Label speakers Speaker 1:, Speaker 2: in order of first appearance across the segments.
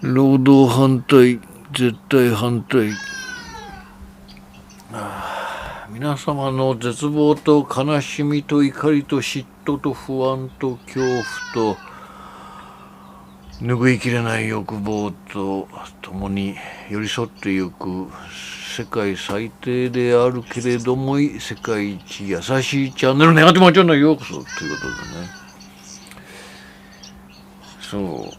Speaker 1: 労働反対、絶対反対。皆様の絶望と悲しみと怒りと嫉妬と不安と恐怖と拭いきれない欲望と共に寄り添ってゆく世界最低であるけれども世界一優しいチャンネルネガティブマンチャンネルへようこそということでね。そ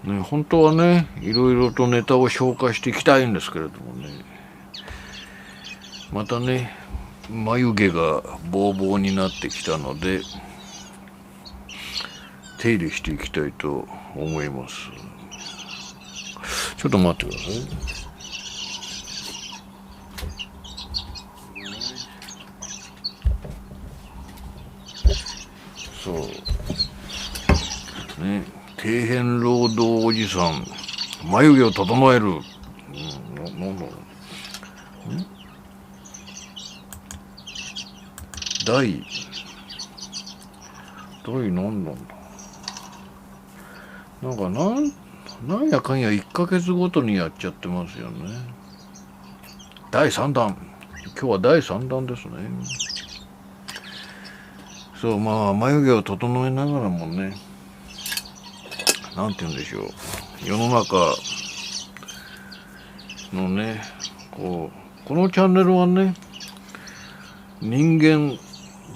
Speaker 1: うね、本当はねいろいろとネタを消化していきたいんですけれどもね、またね眉毛がボーボーになってきたので手入れしていきたいと思います。ちょっと待ってください。そうね、底辺労働おじさん眉毛を整える、なんだろう、第何なんだ、なんやかんや1ヶ月ごとにやっちゃってますよね。第3弾、今日は第3弾ですね。そう、まあ眉毛を整えながらもね、なんて言うんでしょう、世の中のね、このチャンネルはね、人間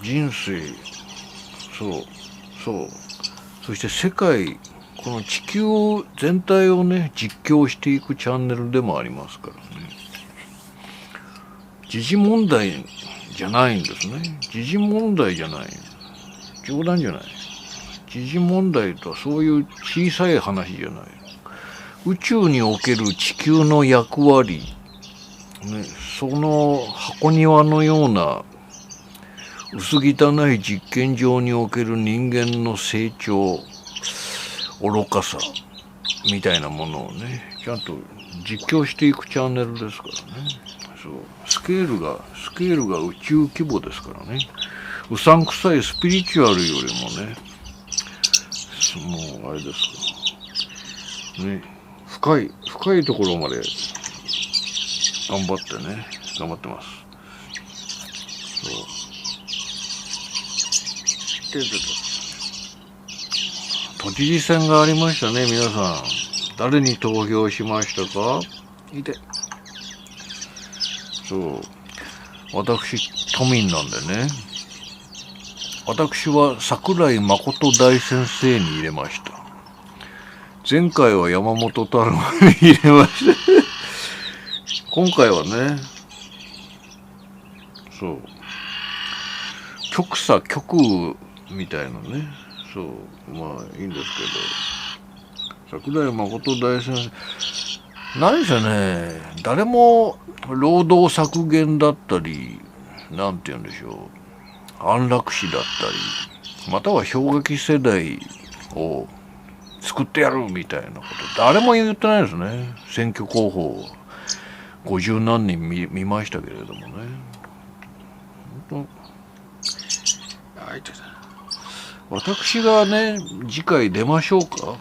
Speaker 1: 人生、そして世界、この地球全体をね実況していくチャンネルでもありますからね。時事問題じゃないんですね。時事問題じゃない、冗談じゃない。時事問題とはそういう小さい話じゃない。宇宙における地球の役割、ね、その箱庭のような薄汚い実験場における人間の成長、愚かさみたいなものをねちゃんと実況していくチャンネルですからね。そう、スケールが宇宙規模ですからね。うさんくさいスピリチュアルよりもね、もうあれですかね、深いところまで頑張ってます。そうで都知事選がありましたね。皆さん誰に投票しましたか？そう、私都民なんでね、私は桜井誠大先生に入れました。前回は山本太郎に入れました今回はね、そう極左極右みたいなね、そう、まあいいんですけど、桜井誠大先生何せね、誰も労働削減だったり、なんて言うんでしょう、安楽死だったり、または氷河期世代を作ってやるみたいなこと誰も言ってないですね。選挙候補50何人 見ましたけれどもね。私がね次回出ましょうか？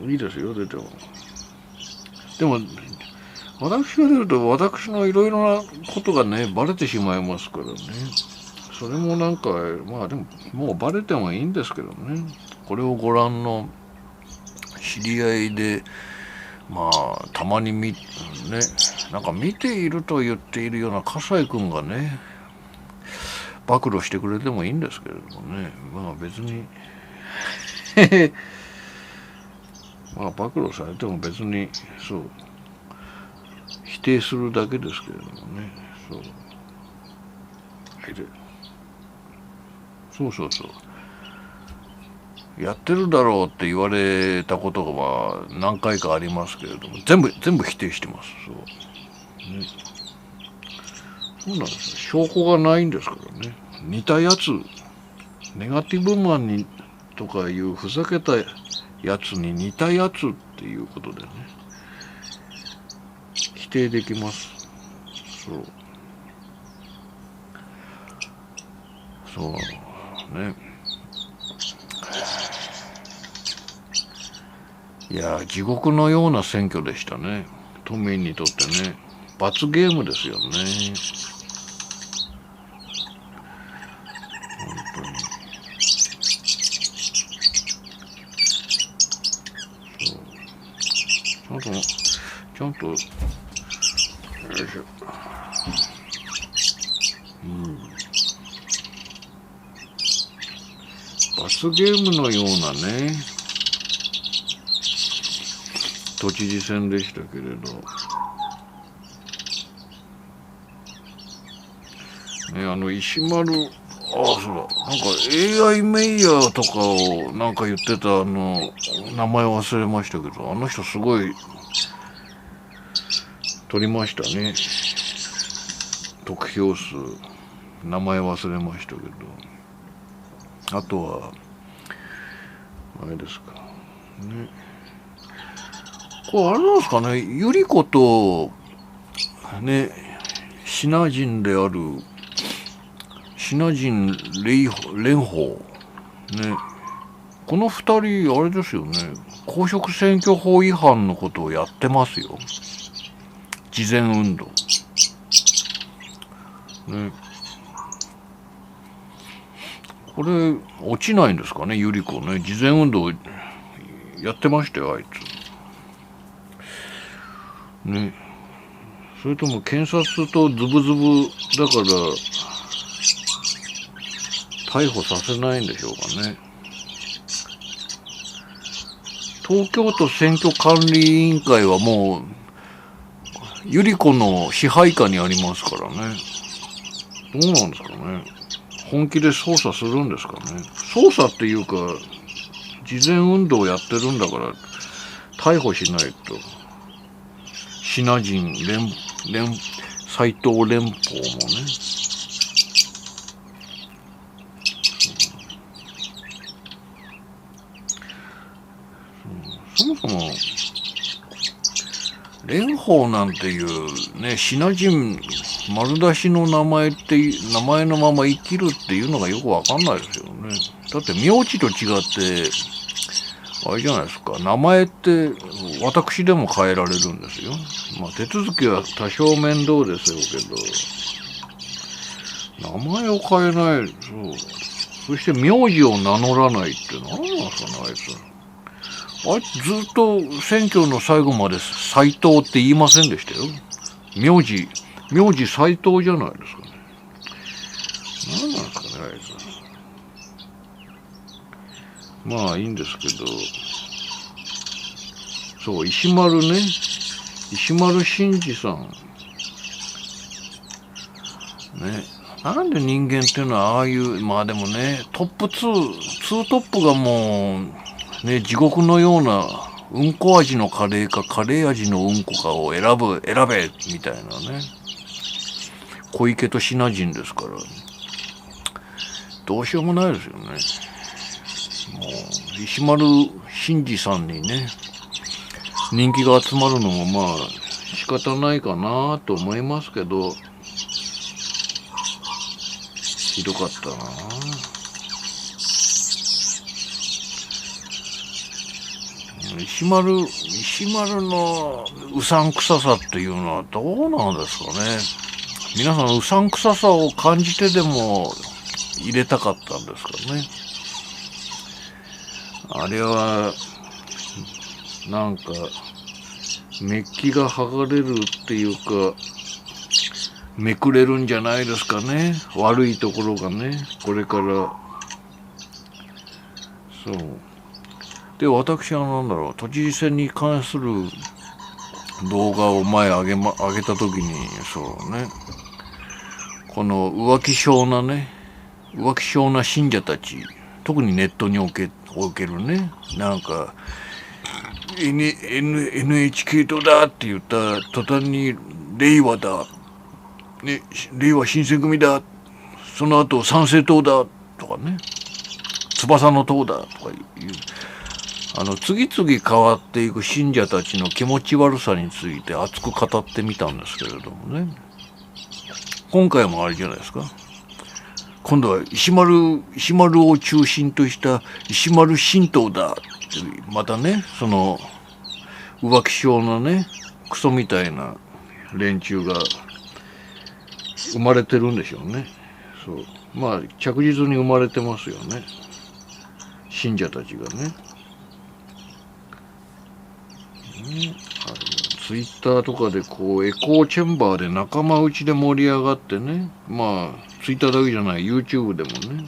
Speaker 1: いいですよ、出ても。でも私が出ると私のいろいろなことがねバレてしまいますからね。それもなんかまあでももうバレてもいいんですけどね。これをご覧の知り合いでまあたまになんか見ていると言っているような笠井君がね暴露してくれてもいいんですけれどもね。まあ別にまあ暴露されても別にそう否定するだけですけれどもね。そうやってるだろうって言われたことがまあ何回かありますけれども全部否定してます。そうなんですよ。証拠がないんですからね。似たやつ、ネガティブマンにとかいうふざけたやつに似たやつっていうことでね否定できます。そうね。いや地獄のような選挙でしたね。都民にとってね、罰ゲームですよね。本当に。そうちゃんとよいしょ。罰ゲームのようなね都知事選でしたけれど、ね、石丸、そうだ、なんか AI メイヤーとかをなんか言ってた名前忘れましたけど、あの人すごい取りましたね。得票数、名前忘れましたけど、あとはあれですかね。これあれなんですかね、百合子とねシナ人であるシナ人蓮舫ね、この二人あれですよね、公職選挙法違反のことをやってますよ。事前運動ね。これ落ちないんですかね、百合子ね、事前運動やってましたよあいつね。それとも検察とズブズブだから逮捕させないんでしょうかね。東京都選挙管理委員会はもう百合子の支配下にありますからね。どうなんですかね、本気で捜査するんですかね。捜査っていうか事前運動をやってるんだから逮捕しないと。シナ人斎藤連邦もね、そもそも蓮舫なんていうねシナ人丸出しの名前って名前のまま生きるっていうのがよくわかんないですよね。だって名字と違ってあれじゃないですか、名前って私でも変えられるんですよ。まあ手続きは多少面倒ですよけど、名前を変えない。そして名字を名乗らないって何なんですかね、あいつ。あいつずっと選挙の最後まで斎藤って言いませんでしたよ。名字斎藤じゃないですかね。何なんですかね、あいつ。まあいいんですけど、そう石丸ね、石丸伸二さんね。なんで人間っていうのはああいう、まあでもね、トップ2トップがもうね地獄のようなうんこ味のカレーかカレー味のうんこかを選べみたいなね、小池とシナ人ですからどうしようもないですよね。もう石丸伸二さんにね人気が集まるのもまあ仕方ないかなと思いますけど、ひどかったな。石丸のうさんくささっていうのはどうなんですかね。皆さんうさんくささを感じてでも入れたかったんですかね。あれはなんかメッキが剥がれるっていうかめくれるんじゃないですかね、悪いところがねこれから。そうで、私はなんだろう、都知事選に関する動画を前上げた時に、そうね、この浮気性な信者たち、特にネットにおけるね、なんか、NHK 党だって言った途端に令和だ、ね、令和新選組だ、その後参政党だとかね、翼の党だとかいう次々変わっていく信者たちの気持ち悪さについて熱く語ってみたんですけれどもね、今回もあれじゃないですか、今度は石丸を中心とした石丸神道だまたね、その浮気症のねクソみたいな連中が生まれてるんでしょうね。そう、まあ着実に生まれてますよね、信者たちがね。ツイッターとかでこうエコーチェンバーで仲間内で盛り上がってね、まあツイッターだけじゃない YouTube でもね、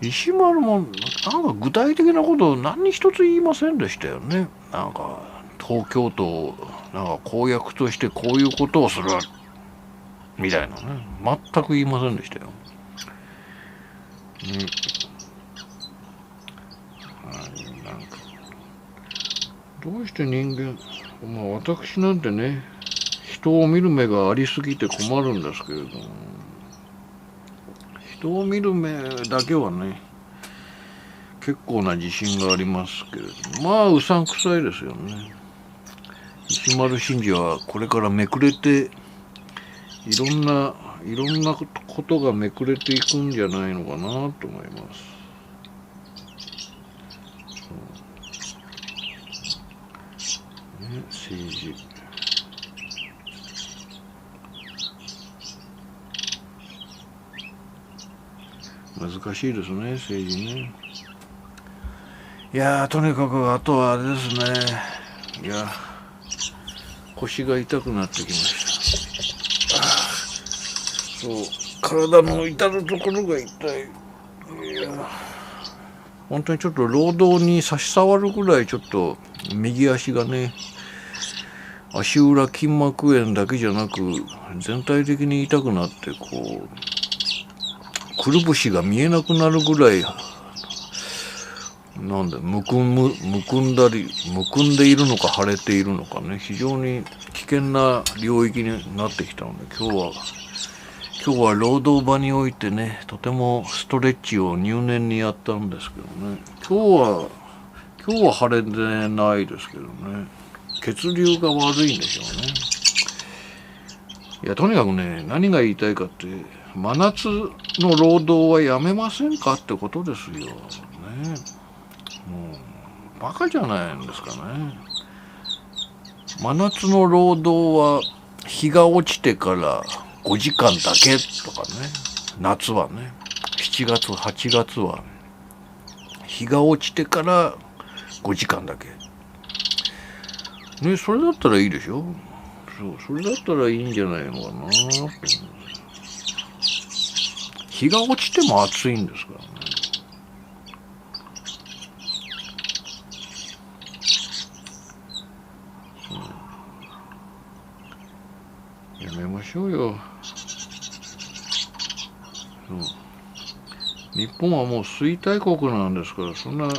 Speaker 1: 石丸もなんか具体的なことを何一つ言いませんでしたよね。なんか東京都をなんか公約としてこういうことをするみたいなね、全く言いませんでしたよ。ね、なんかどうして人間、まあ私なんてね、人を見る目がありすぎて困るんですけれども、人を見る目だけはね結構な自信がありますけれども、まあうさんくさいですよね。石丸真二はこれからめくれていろんなことがめくれていくんじゃないのかなと思います。ね、政治難しいですね、政治ね。いやー、とにかくあとはあれですね、いや腰が痛くなってきました。そう、体の至るところが痛い。いや本当にちょっと労働に差し障るぐらいちょっと右足がね、足裏筋膜炎だけじゃなく全体的に痛くなって、こうくるぶしが見えなくなるぐらい、なんでむくんでいるのか腫れているのかね、非常に危険な領域になってきたので、今日は労働場においてね、とてもストレッチを入念にやったんですけどね、今日は腫れてないですけどね、血流が悪いんでしょうね。いや、とにかくね、何が言いたいかって、真夏の労働はやめませんかってことですよね。もうバカじゃないんですかね。真夏の労働は日が落ちてから5時間だけとかね、夏はね、7月8月は日が落ちてから5時間だけね、それだったらいいでしょ。それだったらいいんじゃないのかなと思う。日が落ちても暑いんですからね。やめましょうよ。日本はもう衰退国なんですから、そんな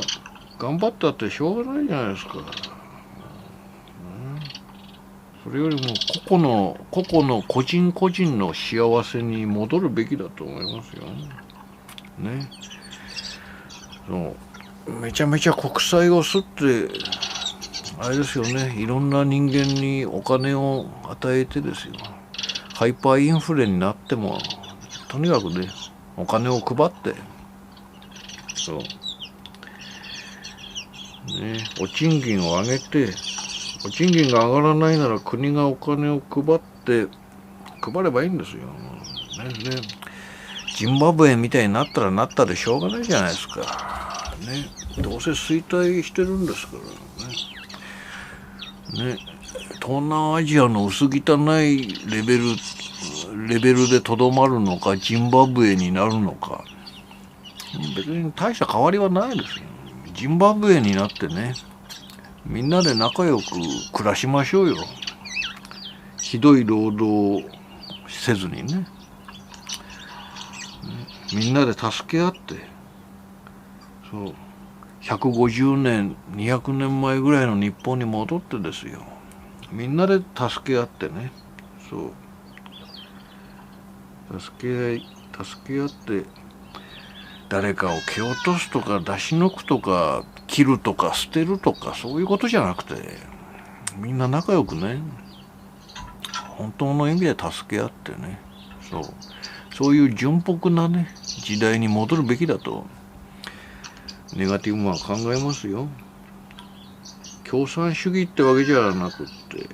Speaker 1: 頑張ったってしょうがないじゃないですか。それよりも個々の個人個人の幸せに戻るべきだと思いますよね。そうめちゃめちゃ国債を吸ってあれですよね、いろんな人間にお金を与えてですよ、ハイパーインフレになってもとにかくねお金を配って、そうね、お賃金を上げて、お賃金が上がらないなら国がお金を配ればいいんですよ。ね、ジンバブエみたいになったらなったでしょうがないじゃないですか。ね、どうせ衰退してるんですからね。東南アジアの薄汚いレベルでとどまるのか、ジンバブエになるのか、別に大した変わりはないですよ。ジンバブエになってね、みんなで仲良く暮らしましょうよ。ひどい労働をせずにね、みんなで助け合って、そう150年200年前ぐらいの日本に戻ってですよ、みんなで助け合ってね、そう助け合って誰かを蹴落とすとか出し抜くとか切るとか捨てるとかそういうことじゃなくて、みんな仲良くね、本当の意味で助け合ってね、そういう純朴なね時代に戻るべきだと、ネガティブマン考えますよ。共産主義ってわけじゃなくって、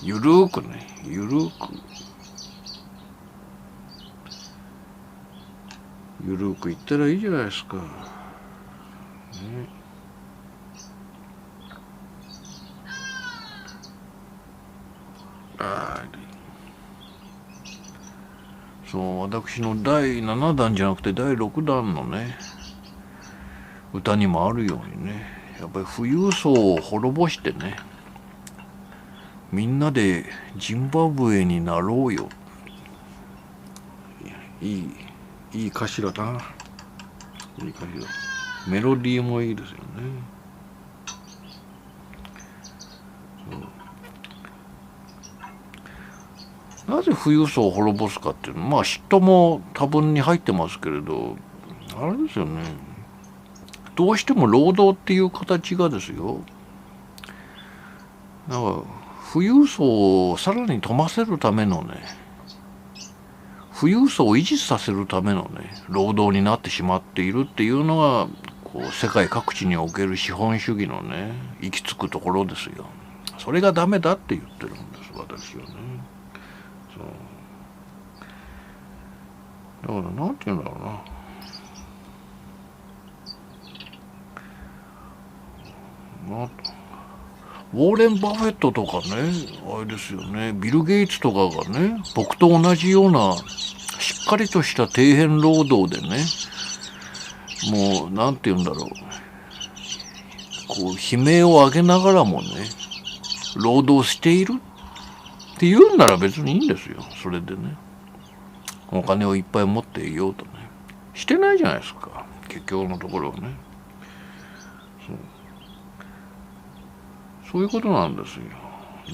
Speaker 1: ゆるーくね、ゆるーくいったらいいじゃないですか。ね、そう、私の第7弾じゃなくて第6弾のね、歌にもあるようにね、やっぱり富裕層を滅ぼしてね、みんなでジンバブエになろうよ。いい歌詞だな。いい歌詞だ。メロディーもいいですよね。なぜ富裕層を滅ぼすかっていうのは、まあ嫉妬も多分に入ってますけれど、あれですよね。どうしても労働っていう形がですよ、なんか富裕層をさらに富ませるためのね、富裕層を維持させるためのね、労働になってしまっているっていうのが、こう世界各地における資本主義のね、行き着くところですよ。それがダメだって言ってるんです私はね。そうだからなんて言うんだろうな。ウォーレン・バフェットとかね、あれですよね、ビル・ゲイツとかがね、僕と同じようなしっかりとした底辺労働でね、もうなんて言うんだろう、こう悲鳴を上げながらもね、労働しているっていうんなら別にいいんですよ。それでね、お金をいっぱい持っていようとね、してないじゃないですか、結局のところはね。そういうことなんですよ。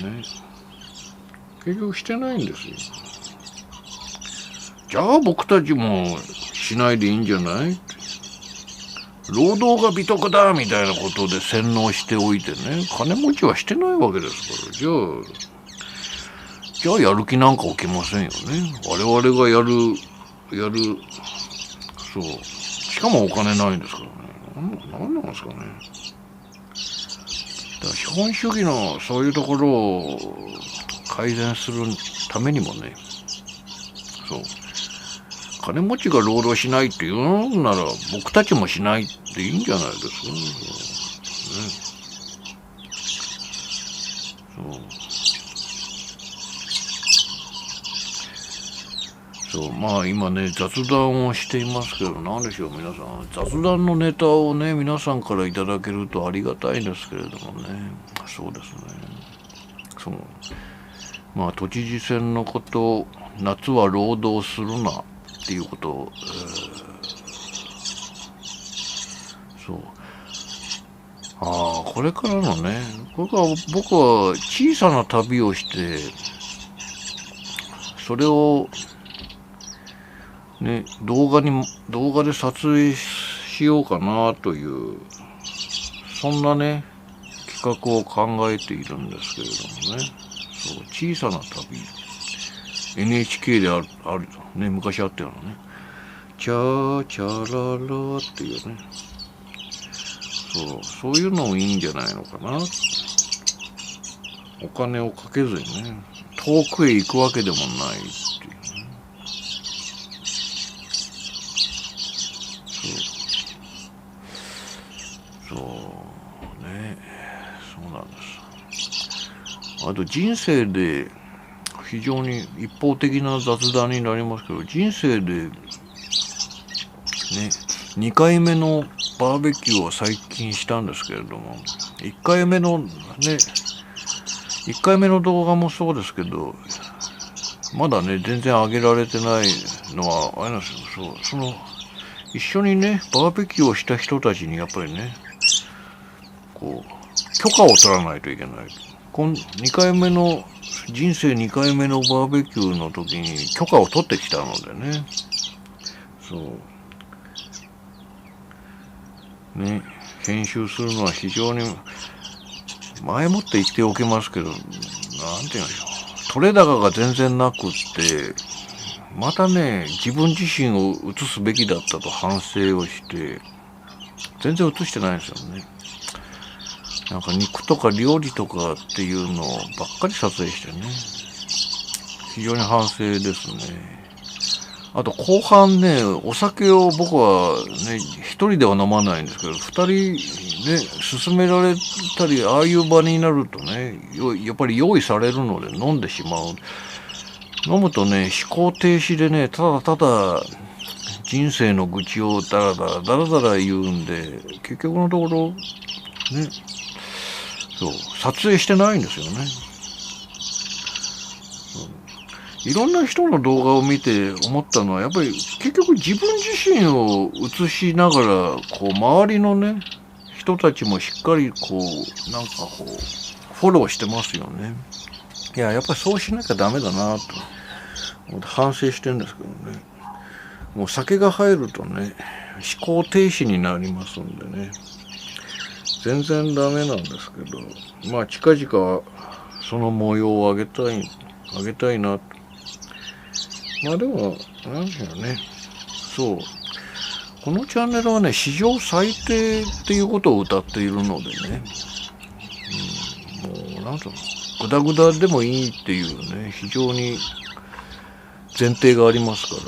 Speaker 1: ね。結局してないんですよ。じゃあ僕たちもしないでいいんじゃない？労働が美徳だみたいなことで洗脳しておいてね、金持ちはしてないわけですから、じゃあやる気なんか起きませんよね。我々がやる、そう。しかもお金ないんですからね。なんなんですかね。資本主義のそういうところを改善するためにもね、そう、金持ちが労働しないっていうのなら僕たちもしないっていいんじゃないですかね。そう、まあ今ね雑談をしていますけど、なんでしょう皆さん、雑談のネタをね皆さんからいただけるとありがたいんですけれどもね。そうですね。そう、まあ都知事選のこと、夏は労働するなっていうことを、そう、これからのね、僕は小さな旅をしてそれをね、動画で撮影しようかなという、そんなね、企画を考えているんですけれどもね。そう、小さな旅。NHK であるね、昔あったようなね。チャーチャララっていうね。そういうのもいいんじゃないのかな。お金をかけずにね、遠くへ行くわけでもないっていう。そうね、そうなんです。あと人生で非常に一方的な雑談になりますけど、人生でね、2回目のバーベキューを最近したんですけれども、1回目の動画もそうですけど、まだね全然上げられてないのはあれなんですよ。その一緒にねバーベキューをした人たちにやっぱりね、こう許可を取らないといけない。人生2回目のバーベキューの時に許可を取ってきたのでね、そうね、編集するのは非常に前もって言っておきますけど、なんて言うんでしょう、取れ高が全然なくって、またね自分自身を映すべきだったと反省をして、全然映してないんですよね。なんか肉とか料理とかっていうのばっかり撮影してね、非常に反省ですね。あと後半ね、お酒を僕はね、一人では飲まないんですけど、二人ね、勧められたり、ああいう場になるとね、やっぱり用意されるので飲んでしまう。飲むとね、思考停止でね、ただただ人生の愚痴をダラダラ言うんで、結局のところ、ね、そう、撮影してないんですよね。いろんな人の動画を見て思ったのは、やっぱり結局自分自身を映しながら、こう周りのね、人たちもしっかりこう、なんかこう、フォローしてますよね。いや、やっぱりそうしなきゃダメだなと思って反省してるんですけどね。もう酒が入るとね、思考停止になりますんでね。全然ダメなんですけど、まあ近々その模様を上げたいなと。まあでも、なんだよね。そう。このチャンネルはね、史上最低っていうことを歌っているのでね。もう、なんと、グダグダでもいいっていうね、非常に前提がありますから。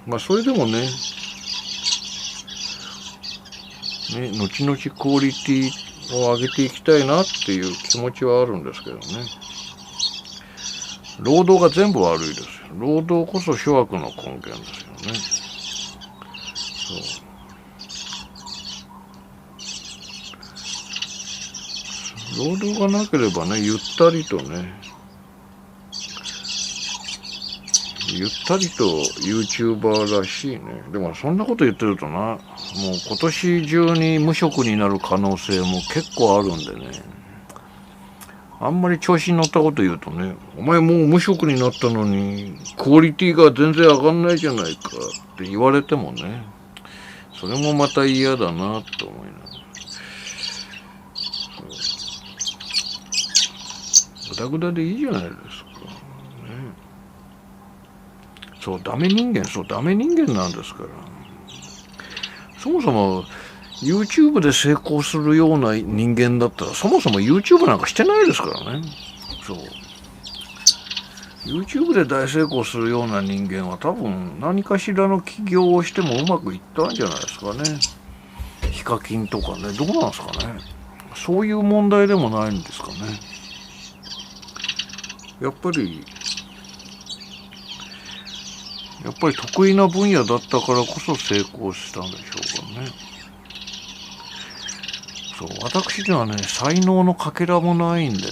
Speaker 1: まあそれでもね、後々クオリティを上げていきたいなっていう気持ちはあるんですけどね。労働が全部悪いですよ。労働こそ諸悪の根源ですよね。そう。労働がなければね、ゆったりと YouTuber らしいね。でもそんなこと言ってるとな、もう今年中に無職になる可能性も結構あるんでね。あんまり調子に乗ったこと言うとね、お前もう無職になったのにクオリティが全然上がんないじゃないかって言われてもね、それもまた嫌だなと思いながら。グダグダでいいじゃないですか。そう、ダメ人間なんですから。そもそも YouTube で成功するような人間だったら、そもそも YouTube なんかしてないですからね。そう。YouTube で大成功するような人間は多分何かしらの起業をしてもうまくいったんじゃないですかね。ヒカキンとかね、どうなんですかね。そういう問題でもないんですかね。やっぱり得意な分野だったからこそ成功したんでしょうかね。そう、私にはね、才能のかけらもないんでね、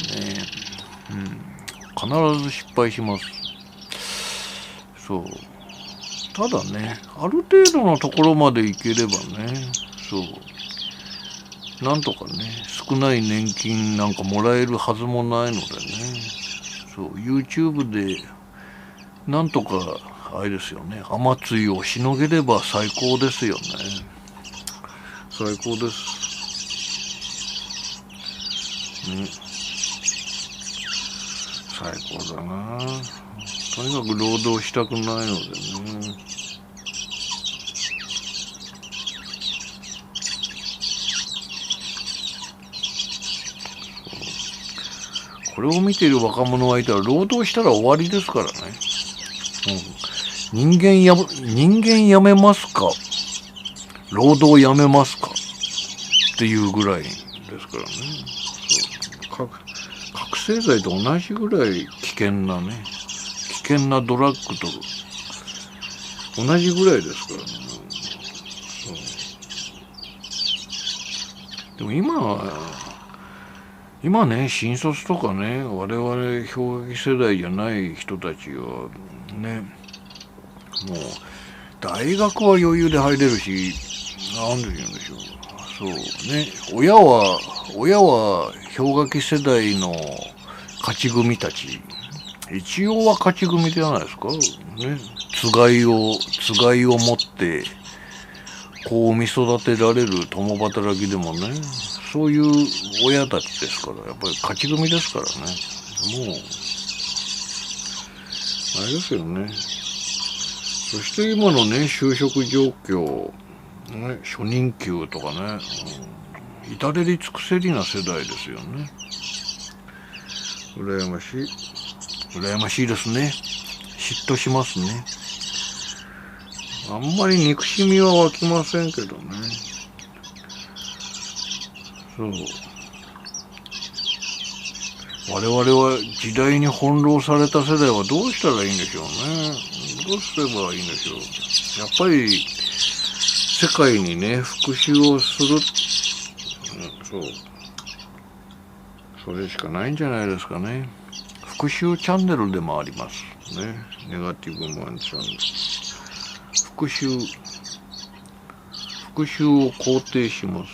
Speaker 1: 必ず失敗します。そう。ただね、ある程度のところまでいければね、そう。なんとかね、少ない年金なんかもらえるはずもないのでね、そう、YouTube で、なんとか、あれですよね、雨露をしのげれば最高ですよね。最高です。ね、最高だな。とにかく労働したくないのでね。これを見ている若者がいたら労働したら終わりですからね。人間やめますか、労働やめますかっていうぐらいですからね。そう、覚醒剤と同じぐらい危険なドラッグと同じぐらいですからね。そうでも今ね、新卒とかね、我々氷河期世代じゃない人たちはね、もう大学は余裕で入れるし、なんで言うんでしょう。そうね、親は氷河期世代の勝ち組たち、一応は勝ち組じゃないですかね。つがいを持って子を産み育てられる共働きでもね、そういう親たちですから、やっぱり勝ち組ですからね。もうあれですよね。そして今のね、就職状況ね、初任給とかね、至れり尽くせりな世代ですよね。羨ましい。羨ましいですね。嫉妬しますね。あんまり憎しみは湧きませんけどね。そう。我々は時代に翻弄された世代はどうしたらいいんでしょうね。どうすればいいんでしょう。やっぱり世界にね、復讐をする、そう。それしかないんじゃないですかね。復讐チャンネルでもありますね。ネガティブマンチャンネル。復讐を肯定します。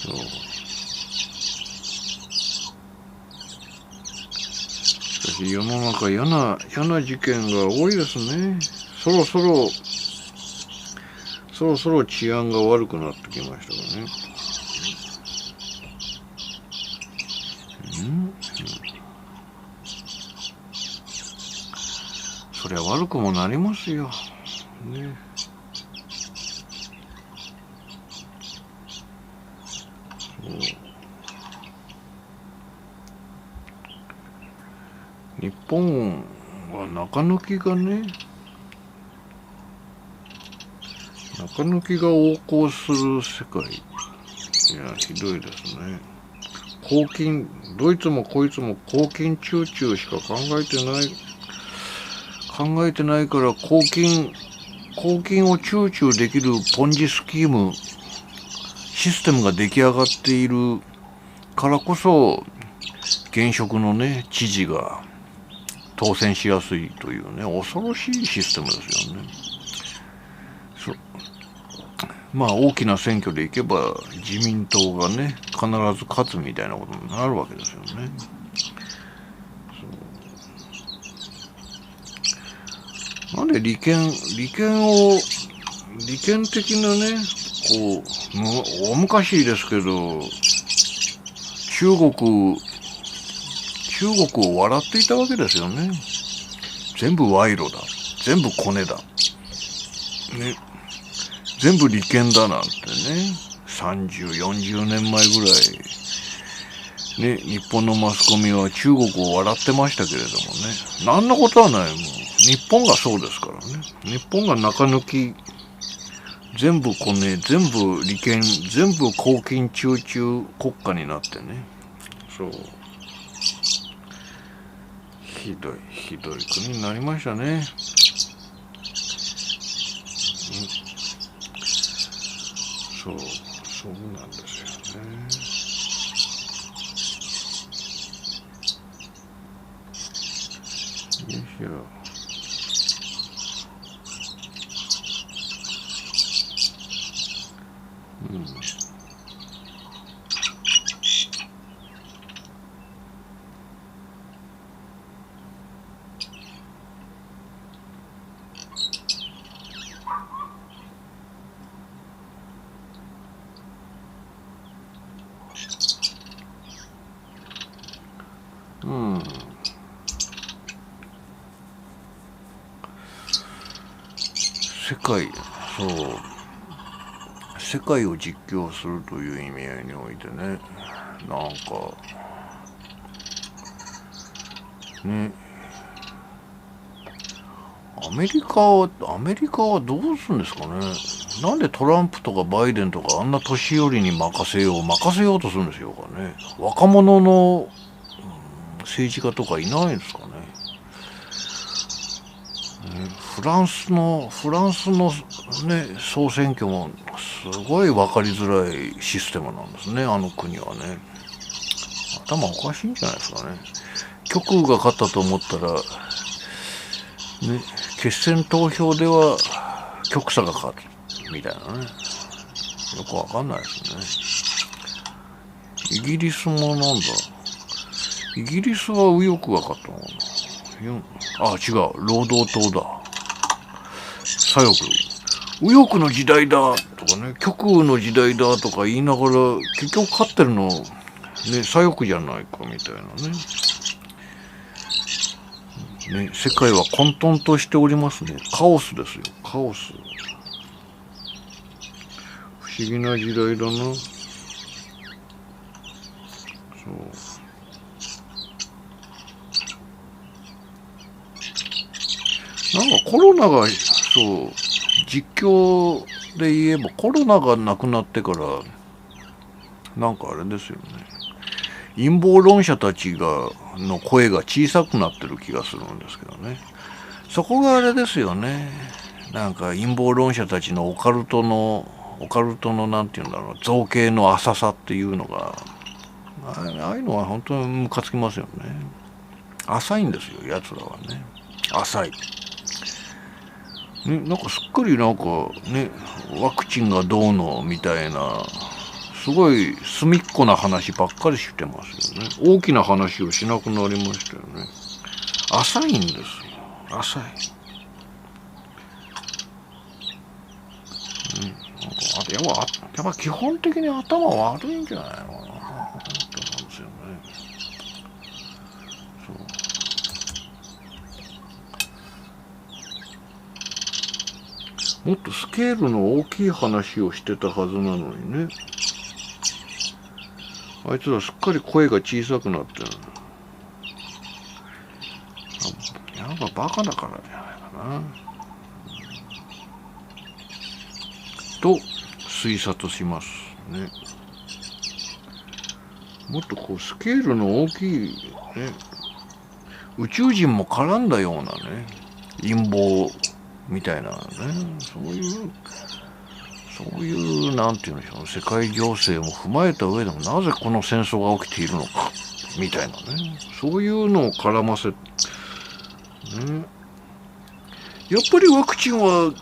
Speaker 1: そう。しかし世の中嫌な事件が多いですね。そろそろ治安が悪くなってきましたかね。そりゃ悪くもなりますよ。ね。日本は中抜きが横行する世界。いや、ひどいですね。どいつもこいつも公金中中しか考えてないから公金をチューチューできるポンジスキーム、システムが出来上がっているからこそ、現職のね、知事が当選しやすいというね、恐ろしいシステムですよね。まあ大きな選挙でいけば自民党がね、必ず勝つみたいなことになるわけですよね。なんで利権的なね、大昔ですけど、中国を笑っていたわけですよね。全部賄賂だ。全部コネだ。ね。全部利権だなんてね。30、40年前ぐらい。ね、日本のマスコミは中国を笑ってましたけれどもね。何のことはない。もう日本がそうですからね。日本が中抜き、全部コネ、全部利権、全部公金中中国家になってね。そう。ひどい国になりましたね。そうなんですよね。よいしょ。世界を実況するという意味合いにおいてね、なんかね、アメリカはどうするんですかね。なんでトランプとかバイデンとかあんな年寄りに任せようとするんですよかね。若者の政治家とかいないんですかね。フランスのね、総選挙もすごい分かりづらいシステムなんですね、あの国はね。頭おかしいんじゃないですかね。極右が勝ったと思ったら、ね、決選投票では極左が勝つみたいなね。よくわかんないですね。イギリスもなんだ。イギリスは右翼が勝ったのかな。違う、労働党だ。左翼。右翼の時代だとかね、極右の時代だとか言いながら、結局勝ってるの、ね、左翼じゃないかみたいなね。世界は混沌としておりますね。カオスですよ、カオス。不思議な時代だな。そう。なんかコロナが、そう、実況で言えばコロナがなくなってから、なんかあれですよね。陰謀論者たちの声が小さくなってる気がするんですけどね。そこがあれですよね。なんか陰謀論者たちのオカルトのなんていうんだろう、造形の浅さっていうのが、ああいうのは本当にムカつきますよね。浅いんですよ、奴らはね。浅い。ね、なんかすっかりなんかね、ワクチンがどうのみたいな、すごい隅っこな話ばっかりしてますよね。大きな話をしなくなりましたよね。浅いんですよ。浅い。やっぱ基本的に頭悪いんじゃないのかなと思うんですよね。もっとスケールの大きい話をしてたはずなのにね。あいつらすっかり声が小さくなってる。やっぱバカだからじゃないかな。と推察しますね。もっとこうスケールの大きいね、宇宙人も絡んだようなね、陰謀みたいなね、そういうなんていうんでしょう、世界情勢も踏まえた上でもなぜこの戦争が起きているのかみたいなね、そういうのを絡ませね、やっぱりワクチンは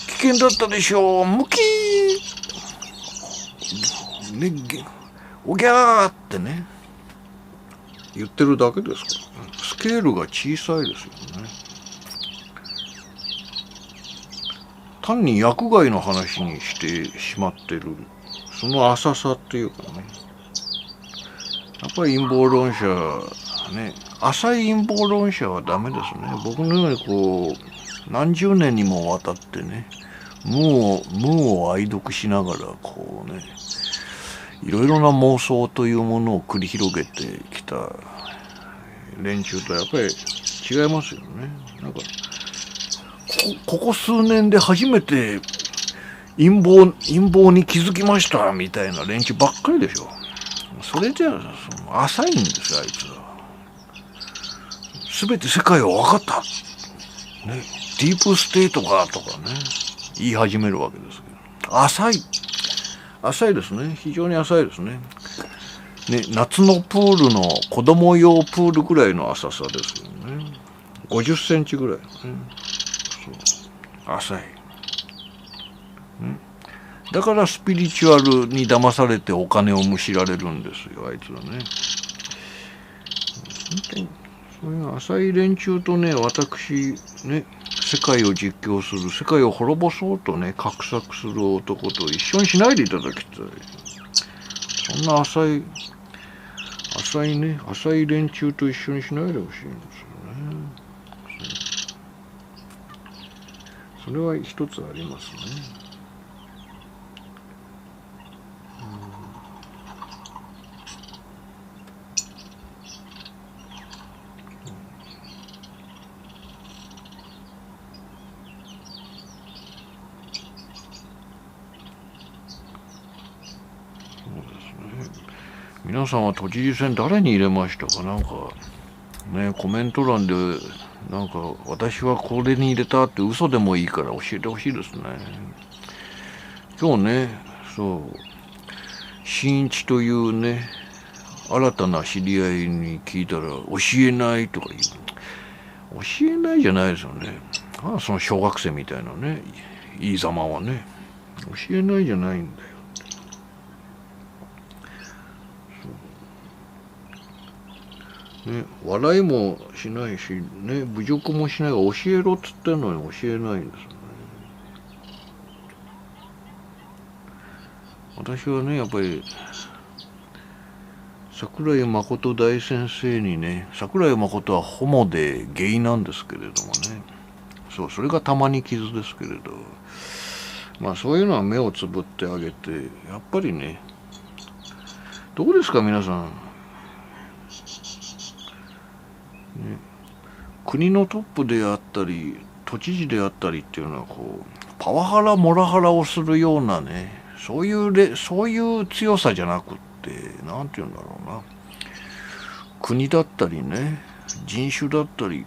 Speaker 1: 危険だったでしょう、ムキーね、おぎゃーってね言ってるだけですから、ね、スケールが小さいですよね。単に薬害の話にしてしまってる、その浅さっていうかね、やっぱり陰謀論者ね、浅い陰謀論者はダメですね。僕のようにこう何十年にもわたってね、無を愛読しながらこうね、いろいろな妄想というものを繰り広げてきた連中とやっぱり違いますよね。なんかここ数年で初めて陰謀に気づきましたみたいな連中ばっかりでしょ。それじゃ浅いんですよ、あいつは。全て世界は分かった、ね、ディープステートがとかね言い始めるわけですけど、浅いですね。非常に浅いですね。ね、夏のプールの子供用プールぐらいの浅さですよね。50センチぐらい、ね、そう浅い、だからスピリチュアルに騙されてお金をむしられるんですよ、あいつはね。本当にそういう浅い連中とね、私ね、世界を実況する、世界を滅ぼそうとね、画策する男と一緒にしないでいただきたい。そんな浅い連中と一緒にしないでほしいんですよね。それは一つありますね。皆さんは都知事選誰に入れましたか。なんかね、コメント欄でなんか私はこれに入れたって嘘でもいいから教えてほしいですね。今日ね、そう新一というね新たな知り合いに聞いたら教えないとか言う。教えないじゃないですよね。その小学生みたいなねいいざまはね、教えないじゃないんだよ。ね、笑いもしないしね、侮辱もしないが教えろっつってんのに教えないんですよね。私はねやっぱり桜井誠大先生にね、桜井誠はホモでゲイなんですけれどもね、そう、それが玉に傷ですけれど、まあそういうのは目をつぶってあげて、やっぱりね、どうですか皆さん、ね、国のトップであったり都知事であったりっていうのはこうパワハラモラハラをするようなね、そういう強さじゃなくって、なんていうんだろうな、国だったりね、人種だったり、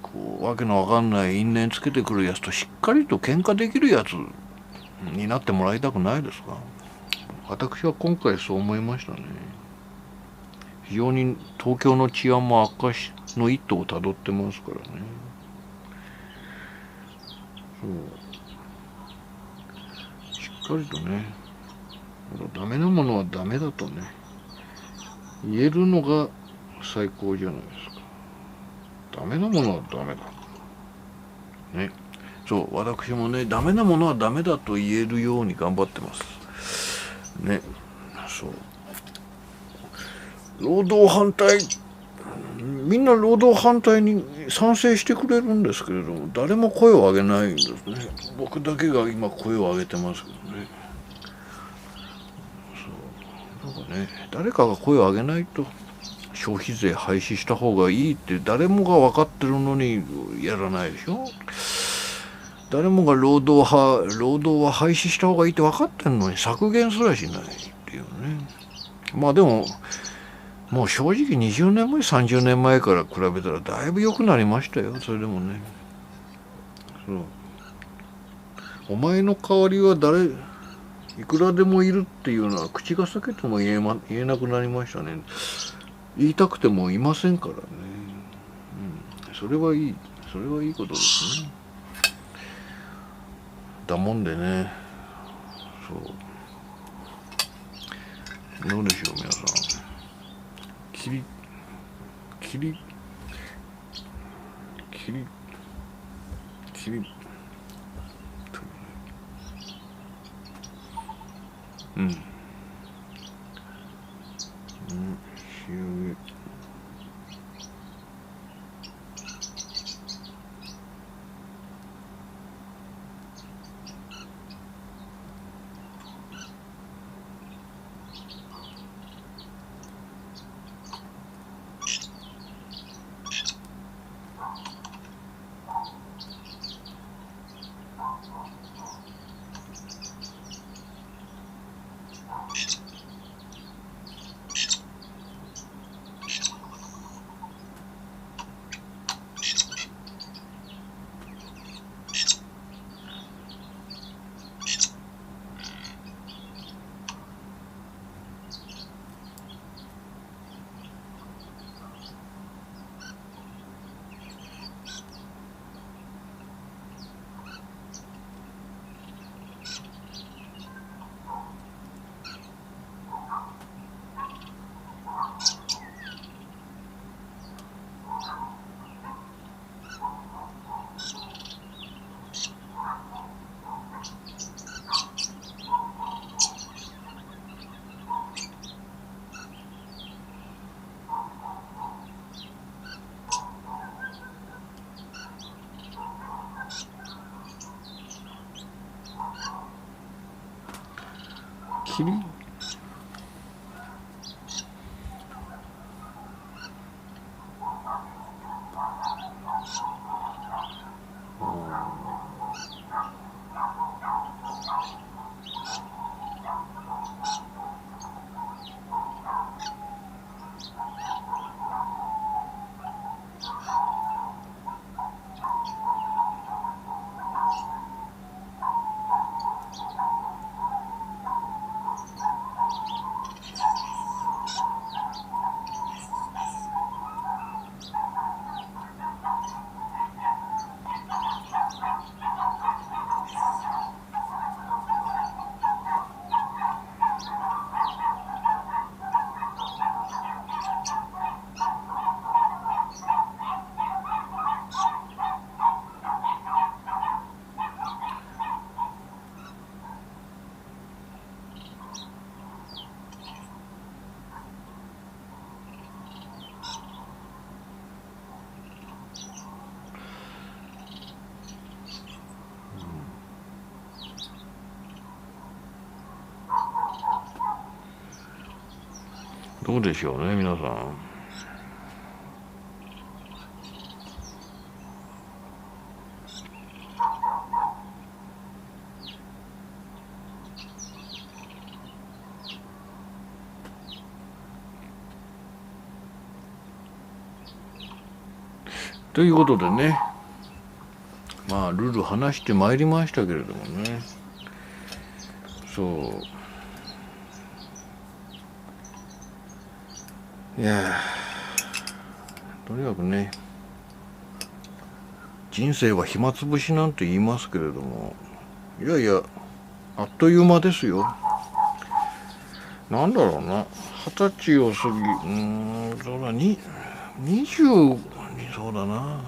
Speaker 1: こうわけのわかんない因縁つけてくるやつとしっかりと喧嘩できるやつになってもらいたくないですか。私は今回そう思いましたね。非常に東京の治安も悪化の一途をたどってますからね。そうしっかりとね、ダメなものはダメだとね言えるのが最高じゃないですか。ダメなものはダメだね。そう、私もね、ダメなものはダメだと言えるように頑張ってますね。そう、労働反対、みんな労働反対に賛成してくれるんですけれども、誰も声を上げないんですね。僕だけが今声を上げてますけどね。そう、なんかね、誰かが声を上げないと消費税廃止した方がいいって誰もが分かってるのにやらないでしょ。誰もが労働は廃止した方がいいって分かってるのに削減すらしないっていうね。まあでももう正直20年前30年前から比べたらだいぶ良くなりましたよ。それでもね、そう、お前の代わりはいくらでもいるっていうのは口が裂けても言えなくなりましたね。言いたくてもいませんからね、それはいいことですね。だもんでね、そう、どうでしょう皆さん、キリうん、キリどうでしょうね、皆さん。ということでね、まあルール話してまいりましたけれどもね、そう、いやとにかくね、人生は暇つぶしなんて言いますけれども、いやいや、あっという間ですよ。なんだろうな、20歳を過ぎ、そうだ、20、そうだな、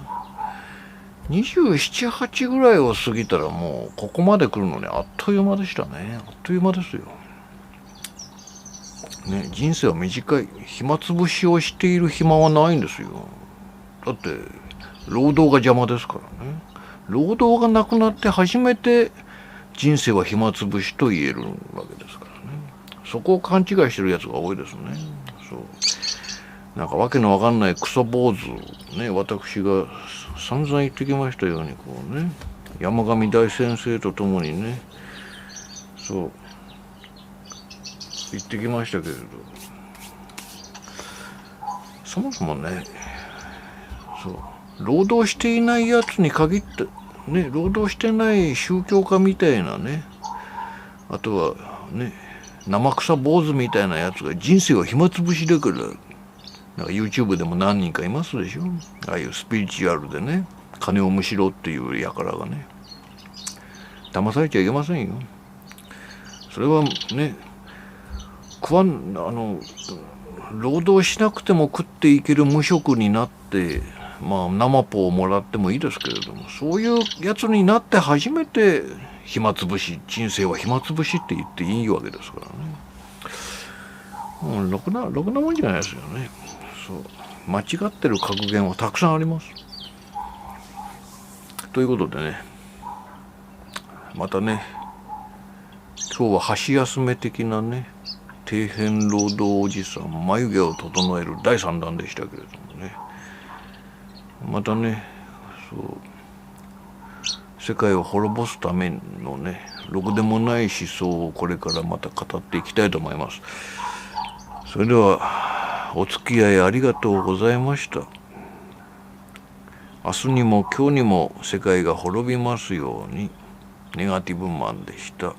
Speaker 1: 27、8ぐらいを過ぎたらもうここまで来るのにあっという間でしたね。あっという間ですよ。ね、人生は短い。暇つぶしをしている暇はないんですよ。だって、労働が邪魔ですからね。労働がなくなって初めて人生は暇つぶしと言えるわけですからね。そこを勘違いしてるやつが多いですね。そう。なんかわけのわかんないクソ坊主、ね、私が散々言ってきましたように、こうね、山上大先生と共にね、そう、言ってきましたけれど、そもそもね、そう、労働していないやつに限って、ね、労働してない宗教家みたいなね、あとはね、生臭坊主みたいなやつが人生は暇つぶしだから、なんか YouTube でも何人かいますでしょ。ああいうスピリチュアルでね、金をむしろっていう輩がね、騙されちゃいけませんよ。それはね、労働しなくても食っていける無職になって、まあ生ポをもらってもいいですけれども、そういうやつになって初めて暇つぶし、人生は暇つぶしって言っていいわけですからね。ろくなもんじゃないですよね。そう、間違ってる格言はたくさんあります。ということでね、またね、今日は箸休め的なね、底辺労働おじさん眉毛を整える第3弾でしたけれどもね、またね、そう、世界を滅ぼすためのね、ろくでもない思想をこれからまた語っていきたいと思います。それではお付き合いありがとうございました。明日にも今日にも世界が滅びますように。ネガティブマンでした。